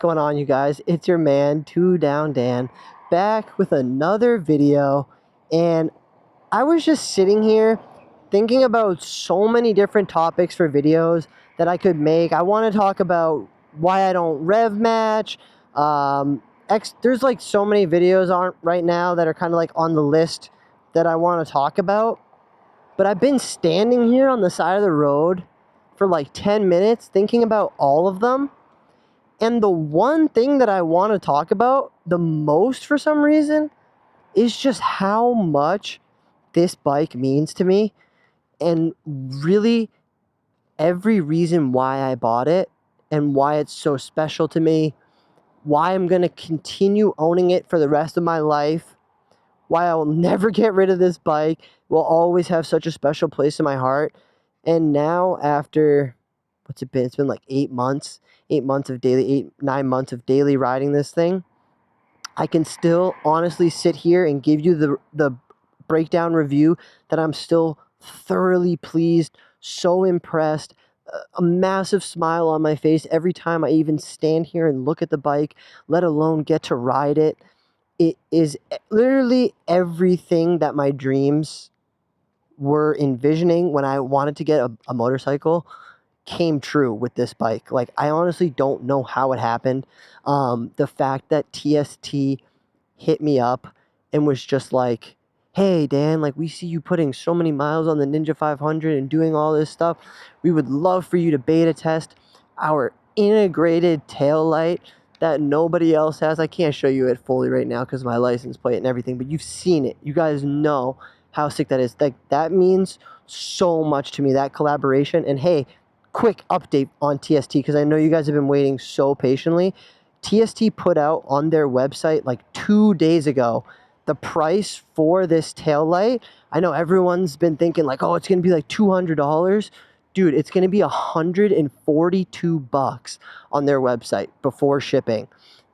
Going on, you guys? It's your man, Two Down Dan, back with another video. And I was just sitting here thinking about so many different topics for videos that I could make. I want to talk about why I don't rev match. There's like so many videos on right now that are kind of like on the list that I want to talk about. But I've been standing here on the side of the road for like 10 minutes thinking about all of them. And the one thing that I want to talk about the most for some reason is just how much this bike means to me, and really every reason why I bought it and why it's so special to me, why I'm going to continue owning it for the rest of my life, why I will never get rid of this bike, will always have such a special place in my heart. And now after, what's it been? It's been like 8 months of daily, 9 months of daily riding this thing. I can still honestly sit here and give you the breakdown review that I'm still thoroughly pleased, so impressed, a massive smile on my face every time I even stand here and look at the bike, let alone get to ride it. It is literally everything that my dreams were envisioning when I wanted to get a motorcycle came true with this bike. Like, I honestly don't know how it happened. The fact that TST hit me up and was just like, hey Dan, like, we see you putting so many miles on the Ninja 500 and doing all this stuff. We would love for you to beta test our integrated tail light that nobody else has. I can't show you it fully right now because of my license plate and everything, but you've seen it. You guys know how sick that is. Like, that means so much to me, that collaboration. And hey, quick update on TST, because I know you guys have been waiting so patiently. TST put out on their website like 2 days ago the price for this tail light. I know everyone's been thinking like, oh, it's going to be like $200. Dude, it's going to be $142 on their website before shipping.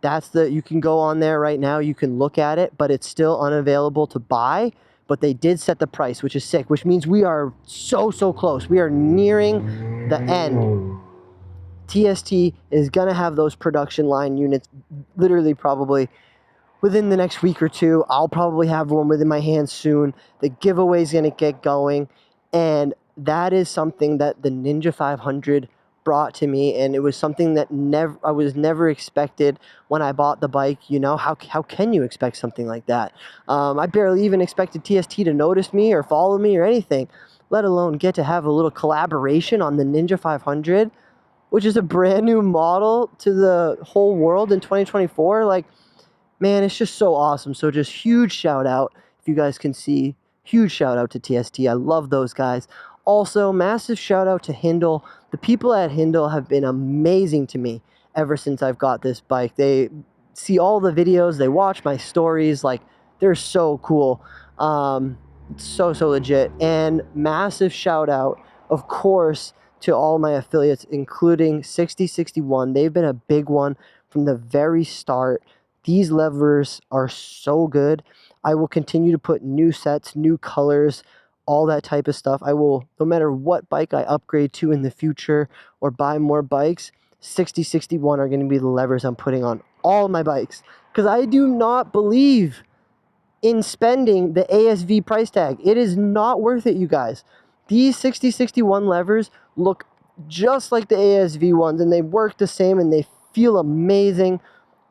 You can go on there right now, you can look at it, but it's still unavailable to buy. But they did set the price, which is sick, which means we are so close. We are nearing the end. TST is going to have those production line units literally probably within the next week or two. I'll probably have one within my hands soon. The giveaway is going to get going, and that is something that the Ninja 500 brought to me, and it was something that I was never expected when I bought the bike. You know, how can you expect something like that? I barely even expected TST to notice me or follow me or anything, let alone get to have a little collaboration on the Ninja 500, which is a brand new model to the whole world in 2024. Like, man, it's just so awesome. So just huge shout out, if you guys can see, huge shout out to TST. I love those guys. Also, massive shout out to Hindle. The people at Hindle have been amazing to me ever since I've got this bike. They see all the videos, they watch my stories, like, they're so cool. So legit. And massive shout out, of course, to all my affiliates, including 6061. They've been a big one from the very start. These levers are so good. I will continue to put new sets, new colors, all that type of stuff. I will, no matter what bike I upgrade to in the future or buy more bikes, 6061 are going to be the levers I'm putting on all my bikes, because I do not believe in spending the ASV price tag. It is not worth it, you guys. These 6061 levers look just like the ASV ones, and they work the same, and they feel amazing.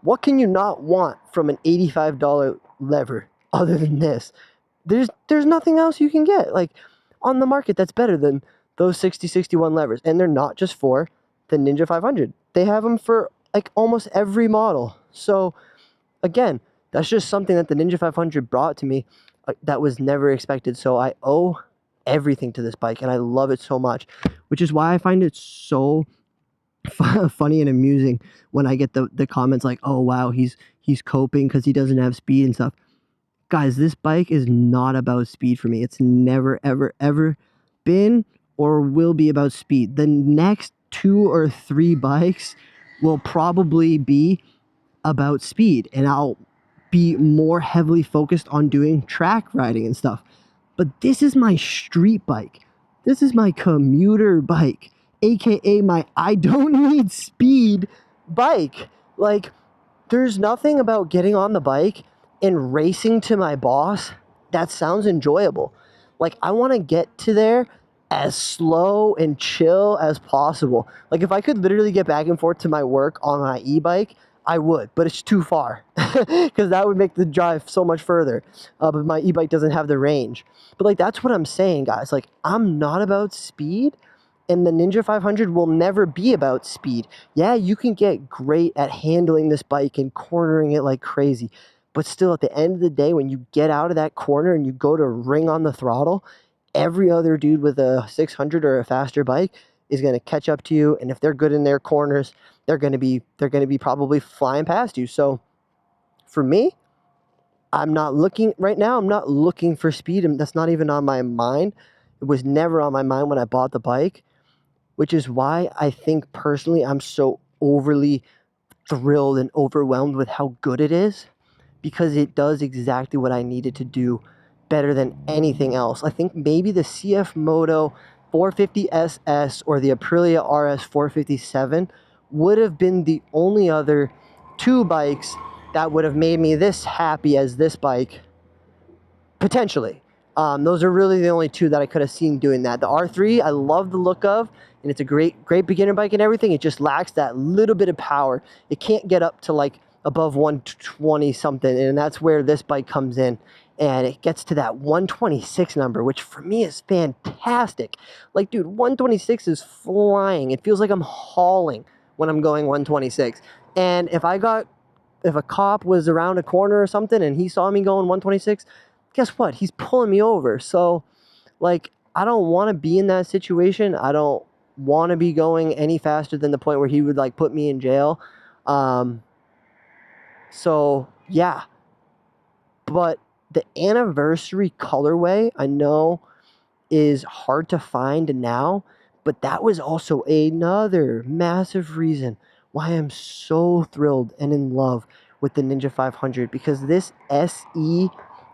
What can you not want from an $85 lever other than this? There's nothing else you can get like on the market that's better than those 6061 levers. And they're not just for the Ninja 500. They have them for like almost every model. So again, that's just something that the Ninja 500 brought to me that was never expected. So I owe everything to this bike, and I love it so much, which is why I find it so funny and amusing when I get the comments like, oh wow, he's coping because he doesn't have speed and stuff. Guys, this bike is not about speed for me. It's never ever been or will be about speed. The next 2 or 3 bikes will probably be about speed, and I'll be more heavily focused on doing track riding and stuff. But this is my street bike. This is my commuter bike, aka my I don't need speed bike. Like, there's nothing about getting on the bike and racing to my boss that sounds enjoyable. Like, I want to get to there as slow and chill as possible. Like, if I could literally get back and forth to my work on my e-bike, I would, but it's too far because that would make the drive so much further. But my e-bike doesn't have the range. But like, that's what I'm saying, guys. Like, I'm not about speed, and the Ninja 500 will never be about speed. Yeah, you can get great at handling this bike and cornering it like crazy, but still, at the end of the day, when you get out of that corner and you go to ring on the throttle, every other dude with a 600 or a faster bike is going to catch up to you, and if they're good in their corners, they're going to be probably flying past you. So for me, I'm not looking right now. I'm not looking for speed, and that's not even on my mind. It was never on my mind when I bought the bike, which is why I think personally I'm so overly thrilled and overwhelmed with how good it is, because it does exactly what I needed to do better than anything else. I think maybe the CF Moto 450 SS or the Aprilia RS 457 would have been the only other two bikes that would have made me this happy as this bike, potentially. Those are really the only two that I could have seen doing that. The R3, I love the look of, and it's a great beginner bike and everything. It just lacks that little bit of power. It can't get up to like above 120 something, and that's where this bike comes in. And it gets to that 126 number, which for me is fantastic. Like, dude, 126 is flying. It feels like I'm hauling when I'm going 126. And if a cop was around a corner or something and he saw me going 126, guess what? He's pulling me over. So, like, I don't want to be in that situation. I don't want to be going any faster than the point where he would, like, put me in jail. So, yeah. But the anniversary colorway, I know, is hard to find now, but that was also another massive reason why I'm so thrilled and in love with the Ninja 500, because this SE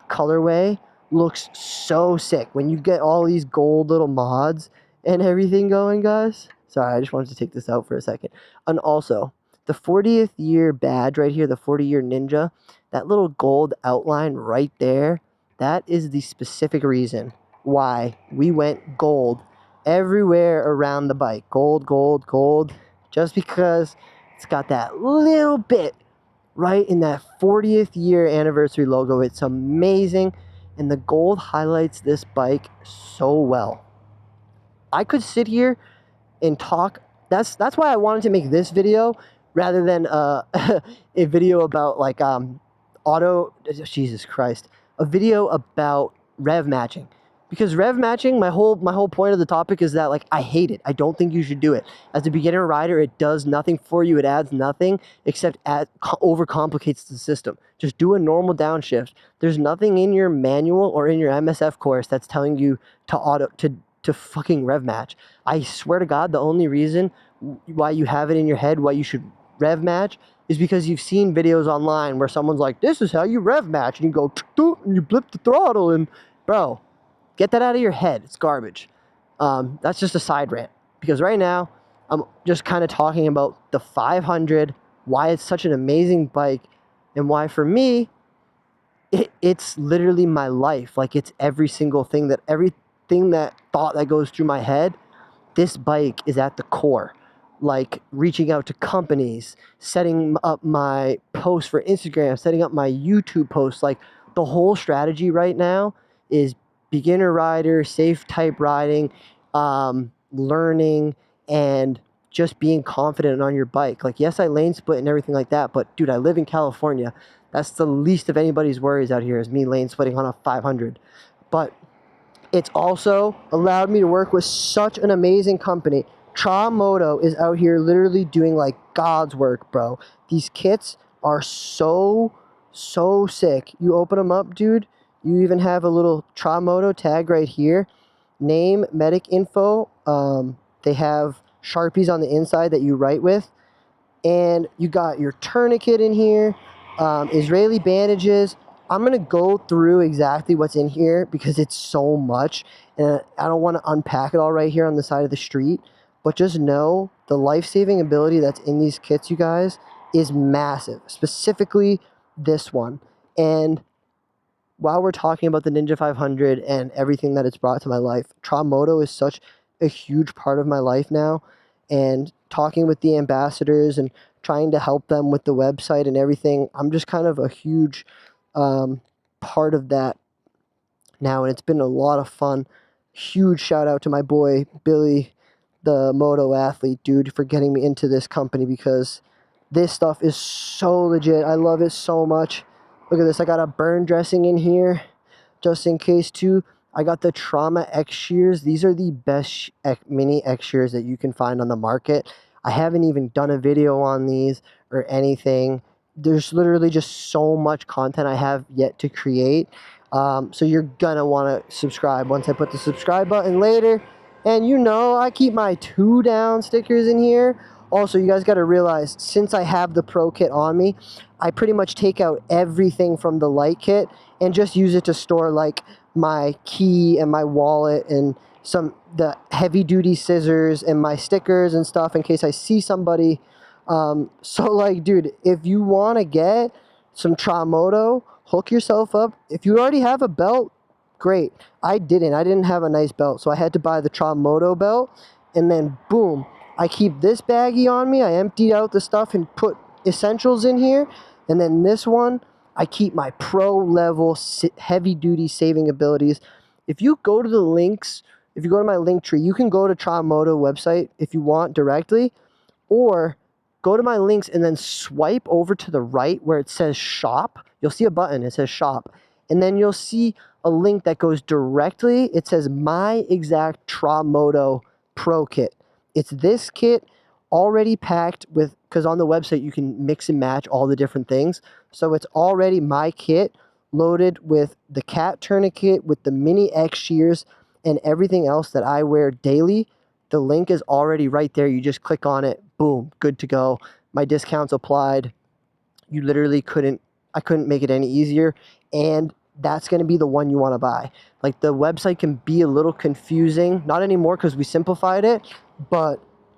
colorway looks so sick when you get all these gold little mods and everything going, guys. Sorry, I just wanted to take this out for a second. And also, the 40th year badge right here, the 40-year Ninja, that little gold outline right there, that is the specific reason why we went gold everywhere around the bike. Gold, gold, gold. Just because it's got that little bit right in that 40th year anniversary logo. It's amazing, and the gold highlights this bike so well. I could sit here and talk. That's why I wanted to make this video rather than a video about like auto. Jesus Christ, a video about rev matching. Because rev matching, my whole point of the topic is that, like, I hate it. I don't think you should do it. As a beginner rider, it does nothing for you. It adds nothing except overcomplicates the system. Just do a normal downshift. There's nothing in your manual or in your MSF course that's telling you to fucking rev match. I swear to God, the only reason why you have it in your head why you should rev match is because you've seen videos online where someone's like, this is how you rev match, and you go and you blip the throttle, and bro, get that out of your head. It's garbage. That's just a side rant, because right now I'm just kind of talking about the 500, why it's such an amazing bike, and why for me it's literally my life. Like, it's every thought that goes through my head. This bike is at the core. Like, reaching out to companies, setting up my posts for Instagram, setting up my YouTube posts. Like, the whole strategy right now is beginner rider, safe type riding, learning, and just being confident on your bike. Like, yes, I lane split and everything like that, but dude, I live in California. That's the least of anybody's worries out here, is me lane splitting on a 500. But it's also allowed me to work with such an amazing company. Moto is out here literally doing like God's work, bro. These kits are so sick. You open them up, dude. You even have a little Moto tag right here. Name, medic info. They have Sharpies on the inside that you write with. And you got your tourniquet in here, Israeli bandages. I'm going to go through exactly what's in here because it's so much, and I don't want to unpack it all right here on the side of the street, but just know the life-saving ability that's in these kits, you guys, is massive, specifically this one. And while we're talking about the Ninja 500 and everything that it's brought to my life, Tramoto is such a huge part of my life now. And talking with the ambassadors and trying to help them with the website and everything, I'm just kind of a huge part of that now. And it's been a lot of fun. Huge shout out to my boy, Billy, the moto athlete, dude, for getting me into this company, because this stuff is so legit. I love it so much. Look at this. I got a burn dressing in here just in case too. I got the Trauma X shears. These are the best mini X shears that you can find on the market. I haven't even done a video on these or anything. There's literally just so much content I have yet to create. So you're gonna want to subscribe once I put the subscribe button later. And you know, I keep my 2 down stickers in here. Also, you guys got to realize, since I have the Pro Kit on me, I pretty much take out everything from the Light Kit and just use it to store like my key and my wallet and the heavy duty scissors and my stickers and stuff in case I see somebody. So like, dude, if you want to get some Tramoto, hook yourself up. If you already have a belt, great. I didn't have a nice belt, so I had to buy the Tramoto belt, and then boom, I keep this baggie on me. I emptied out the stuff and put essentials in here. And then this one, I keep my pro level heavy duty saving abilities. If you go to the links, if you go to my link tree, you can go to Tramoto website if you want directly, or go to my links and then swipe over to the right where it says shop. You'll see a button, it says shop. And then you'll see a link that goes directly. It says my exact Tramoto Pro Kit. It's this kit already packed with, because on the website you can mix and match all the different things. So it's already my kit loaded with the cat tourniquet, with the mini X shears, and everything else that I wear daily. The link is already right there. You just click on it, boom, good to go. My discounts applied. You literally I couldn't make it any easier. And that's going to be the one you want to buy. Like, the website can be a little confusing. Not anymore because we simplified it. But,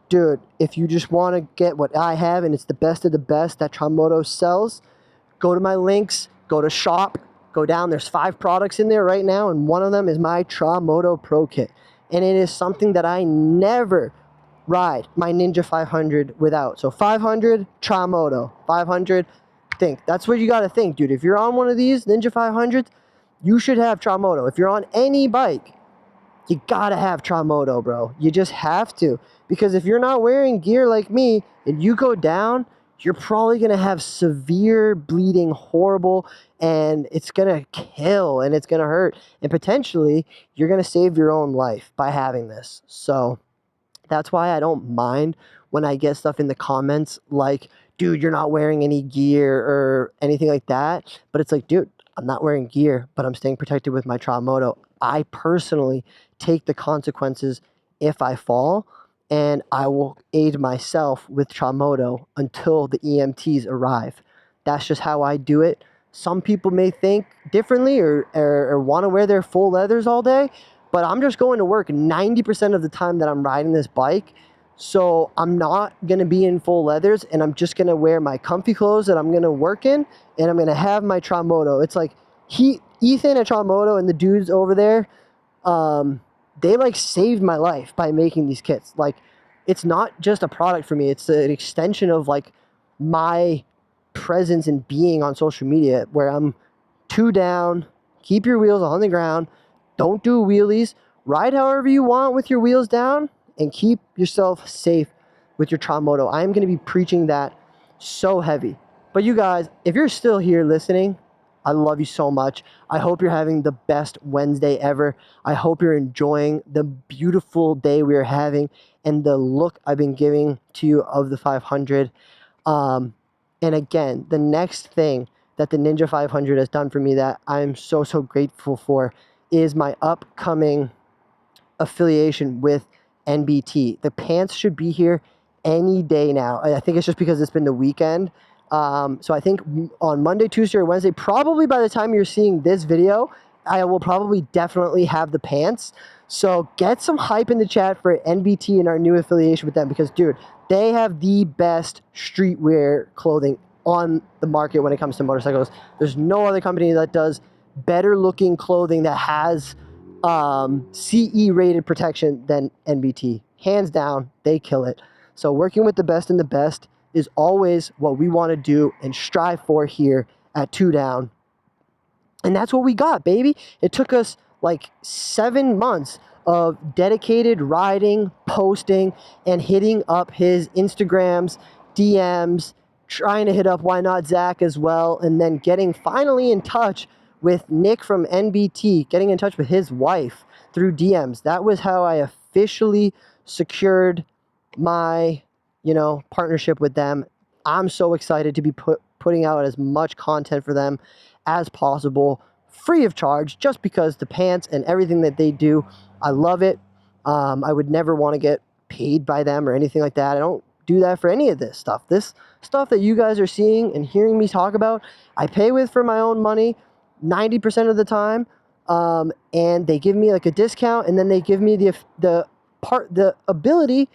dude, if you just want to get what I have and it's the best of the best that Tramoto sells, go to my links, go to shop, go down. There's 5 products in there right now, and one of them is my Tramoto Pro Kit. And it is something that I never ride my Ninja 500 without. So 500, Tramoto. 500, think. That's what you got to think, dude. If you're on one of these Ninja 500s, you should have Tramoto. If you're on any bike, you got to have Tramoto, bro. You just have to. Because if you're not wearing gear like me and you go down, you're probably going to have severe bleeding, horrible, and it's going to kill and it's going to hurt. And potentially, you're going to save your own life by having this. So that's why I don't mind when I get stuff in the comments like, dude, you're not wearing any gear or anything like that. But it's like, dude, I'm not wearing gear, but I'm staying protected with my Tramoto. I personally take the consequences if I fall, and I will aid myself with Tramoto until the EMTs arrive. That's just how I do it. Some people may think differently or want to wear their full leathers all day, but I'm just going to work 90% of the time that I'm riding this bike. So I'm not going to be in full leathers, and I'm just going to wear my comfy clothes that I'm going to work in, and I'm going to have my Tramoto. It's like Ethan at Tramoto and the dudes over there, they like saved my life by making these kits. Like, it's not just a product for me. It's an extension of like my presence and being on social media, where I'm 2 down, keep your wheels on the ground, don't do wheelies, ride however you want with your wheels down, and keep yourself safe with your Tramoto. I am going to be preaching that so heavy. But you guys, if you're still here listening, I love you so much. I hope you're having the best Wednesday ever. I hope you're enjoying the beautiful day we're having and the look I've been giving to you of the 500. And again, the next thing that the Ninja 500 has done for me that I'm so, so grateful for is my upcoming affiliation with NBT. The pants should be here any day now. I think it's just because it's been the weekend. So I think on Monday, Tuesday, or Wednesday, probably by the time you're seeing this video, I will probably definitely have the pants. So get some hype in the chat for NBT and our new affiliation with them, because, dude, They have the best streetwear clothing on the market when it comes to motorcycles. There's no other company that does better looking clothing that has CE rated protection than NBT. Hands down, they kill it. So working with the best and the best is always what we want to do and strive for here at 2 Down. And that's what we got, baby. It took us like 7 months of dedicated riding, posting, and hitting up his Instagrams, DMs, trying to hit up Why Not Zach as well, and then getting finally in touch with Nick from NBT, getting in touch with his wife through DMs. That was how I officially secured my, partnership with them. I'm so excited to be putting out as much content for them as possible, free of charge, just because the pants and everything that they do, I love it. I would never want to get paid by them or anything like that. I don't do that for any of this stuff. This stuff that you guys are seeing and hearing me talk about, I pay with for my own money 90% of the time. And they give me like a discount, and then they give me the ability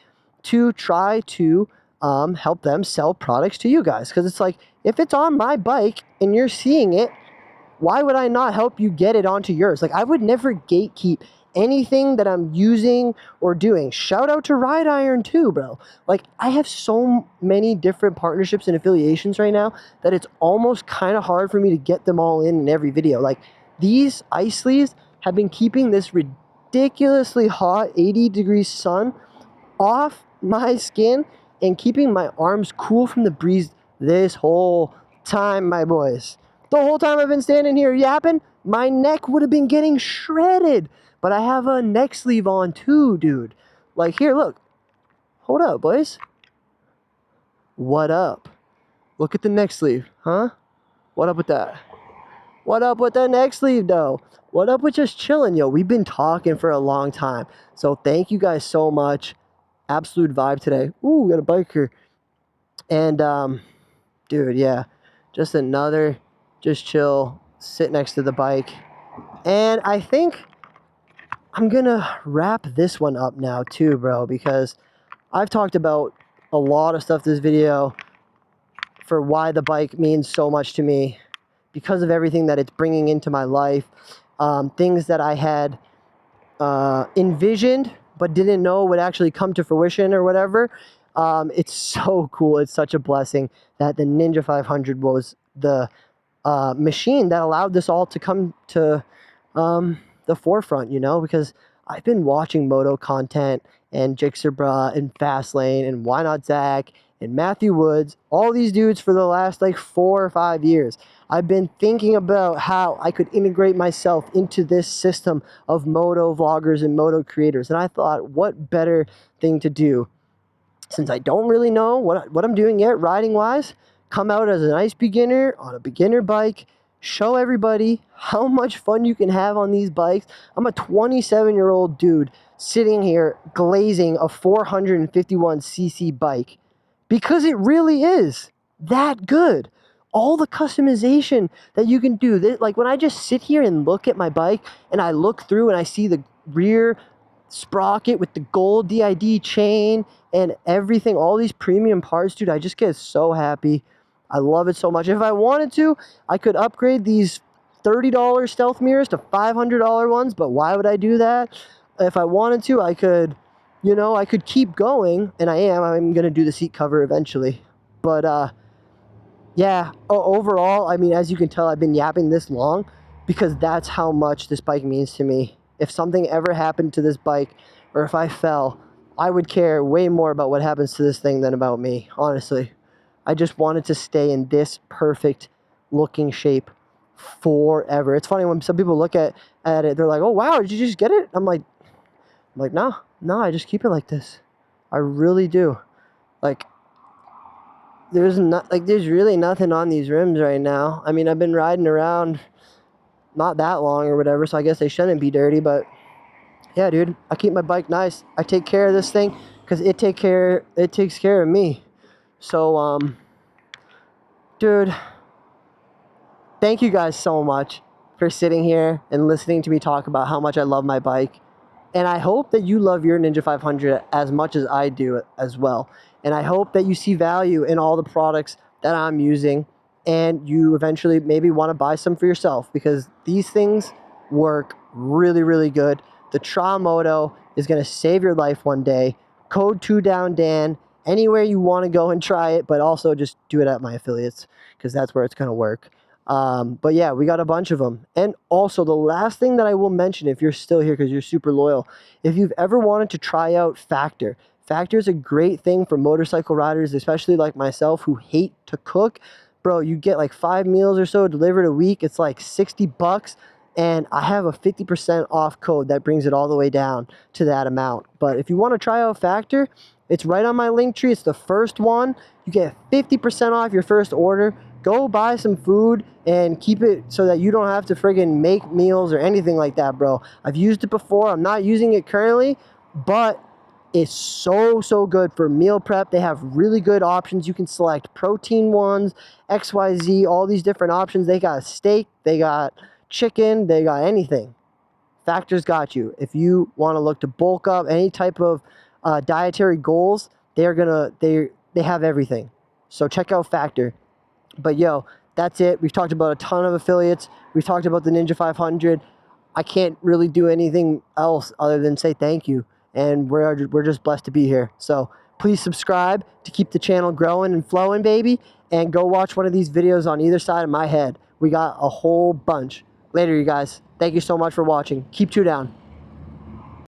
to try to help them sell products to you guys. Because it's like, if it's on my bike and you're seeing it, why would I not help you get it onto yours? Like, I would never gatekeep anything that I'm using or doing. Shout out to Ride Iron too, bro. Like, I have so many different partnerships and affiliations right now that it's almost kind of hard for me to get them all in every video. Like, these ice sleeves have been keeping this ridiculously hot 80-degree sun off my skin and keeping my arms cool from the breeze this whole time, my boys. The whole time I've been standing here yapping, my neck would have been getting shredded. But I have a neck sleeve on too, dude. Like, here, look. Hold up, boys. What up? Look at the neck sleeve, huh? What up with that? What up with the neck sleeve, though? What up with just chilling, yo? We've been talking for a long time. So thank you guys so much. Absolute vibe today. Ooh, we got a biker. And, dude, yeah. Just another, just chill, sit next to the bike. And I think I'm gonna wrap this one up now too, bro, because I've talked about a lot of stuff this video for why the bike means so much to me, because of everything that it's bringing into my life, things that I had envisioned but didn't know would actually come to fruition or whatever. It's so cool. It's such a blessing that the Ninja 500 was the machine that allowed this all to come to the forefront, because I've been watching moto content and Jixerbra and Fastlane and Why Not Zach and Matthew Woods, all these dudes for the last like 4 or 5 years. I've been thinking about how I could integrate myself into this system of moto vloggers and moto creators. And I thought, what better thing to do, since I don't really know what I'm doing yet riding wise, come out as a nice beginner on a beginner bike, show everybody how much fun you can have on these bikes. I'm a 27-year-old dude sitting here glazing a 451cc bike because it really is that good. All the customization that you can do. Like, when I just sit here and look at my bike and I look through and I see the rear sprocket with the gold DID chain and everything, all these premium parts, dude, I just get so happy. I love it so much. If I wanted to, I could upgrade these $30 stealth mirrors to $500 ones, but why would I do that? If I wanted to, I could, I could keep going, and I'm going to do the seat cover eventually. But, yeah, overall, I mean, as you can tell, I've been yapping this long because that's how much this bike means to me. If something ever happened to this bike, or if I fell, I would care way more about what happens to this thing than about me, honestly. I just wanted to stay in this perfect looking shape forever. It's funny when some people look at it, they're like, oh wow, did you just get it? I'm like, no, I just keep it like this. I really do. Like, there's really nothing on these rims right now. I mean, I've been riding around not that long or whatever, so I guess they shouldn't be dirty, but yeah, dude, I keep my bike nice. I take care of this thing because it takes care of me. So, dude, thank you guys so much for sitting here and listening to me talk about how much I love my bike. And I hope that you love your Ninja 500 as much as I do as well. And I hope that you see value in all the products that I'm using, and you eventually maybe want to buy some for yourself, because these things work really, really good. The Tramoto is going to save your life one day. Code 2DownDan anywhere you want to go and try it, but also just do it at my affiliates, because that's where it's going to work. But yeah, we got a bunch of them. And also, the last thing that I will mention, if you're still here because you're super loyal, if you've ever wanted to try out Factor, Factor is a great thing for motorcycle riders, especially like myself who hate to cook. Bro, you get like 5 meals or so delivered a week. It's like $60, and I have a 50% off code that brings it all the way down to that amount. But if you want to try out Factor, it's right on my link tree. It's the first one. You get 50% off your first order. Go buy some food and keep it so that you don't have to friggin' make meals or anything like that, bro. I've used it before. I'm not using it currently, but it's so good for meal prep. They have really good options. You can select protein ones, XYZ, all these different options. They got steak, they got chicken, they got anything. Factor's got you. If you want to look to bulk up any type of dietary goals, they have everything. So check out Factor. But yo, that's it. We've talked about a ton of affiliates. We've talked about the Ninja 500. I can't really do anything else other than say thank you. And we're just blessed to be here. So please subscribe to keep the channel growing and flowing, baby. And go watch one of these videos on either side of my head. We got a whole bunch. Later, you guys. Thank you so much for watching. Keep 2 down.